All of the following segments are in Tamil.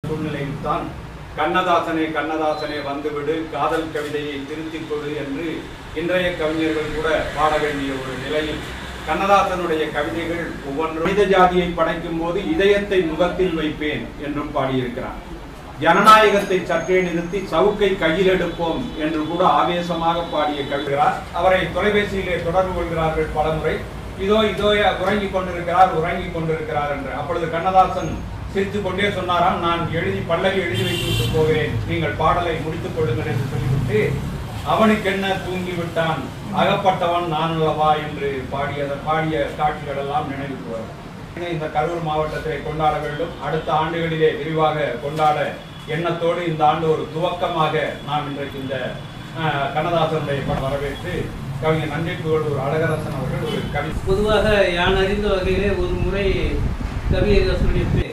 சூழ்நிலையில் தான் கண்ணதாசனே கண்ணதாசனே வந்துவிடு, காதல் கவிதையை திருத்திக் கொடு என்று இன்றைய கவிஞர்கள் கூட பாட வேண்டிய ஒரு நிலையில் கண்ணதாசனுடைய கவிதைகள் ஒவ்வொன்றும் மனித ஜாதியை படைக்கும் போது இதயத்தை முகத்தில் வைப்பேன் என்றும் பாடியிருக்கிறார். ஜனநாயகத்தை சற்றே நிறுத்தி சவுக்கை கையில் எடுப்போம் என்று கூட ஆவேசமாக பாடிய கவிஞர். அவரை தொலைபேசியிலே தொடர்பு கொள்கிறார்கள் பலமுறை. இதோ இதோ உறங்கிக் கொண்டிருக்கிறார் என்று. அப்பொழுது கண்ணதாசன் சிரித்துக் கொண்டே சொன்னாராம், நான் பல்லவி எழுதி வைத்து போகிறேன், நீங்கள் பாடலை முடித்துக் கொள்ளுங்கள் என்று சொல்லிவிட்டு அவனுக்கு என்ன தூங்கிவிட்டான், அகப்பட்டவன் நான் அல்லவா என்று பாடிய காட்சிகள் எல்லாம் நினைவுக்கு வரும். இந்த கரூர் மாவட்டத்தை கொண்டாட வேண்டும். அடுத்த ஆண்டுகளிலே விரிவாக கொண்டாட எண்ணத்தோடு இந்த ஆண்டு ஒரு துவக்கமாக நாம் இன்றைக்கு இந்த கண்ணதாசனுடைய படம் வரவேற்று கவிஞர் நன்றிப்புகழ் ஒரு அழகரசன் அவர்கள் ஒரு கவி. பொதுவாக யான் அறிந்த வகையிலே ஒரு முறை கவியரசனுடைய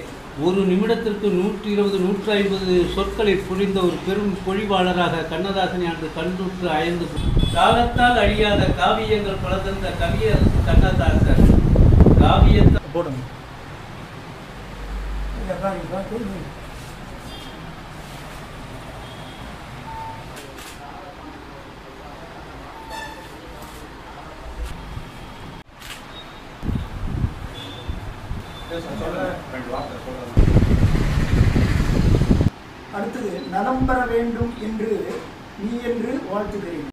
ஒரு நிமிடத்திற்கு 120-150 சொற்களை புரிந்த ஒரு பெரும் பொழிவாளராக கண்ணதாசனை அன்று கண்டுற்று அயர்ந்து காலத்தால் அழியாத காவியங்கள் பல தந்த கவியரசு கண்ணதாசன் காவியத்தை போடும். அடுத்தது நலம் பெற வேண்டும் என்று நீ என்று வாழ்த்துகிறேன்.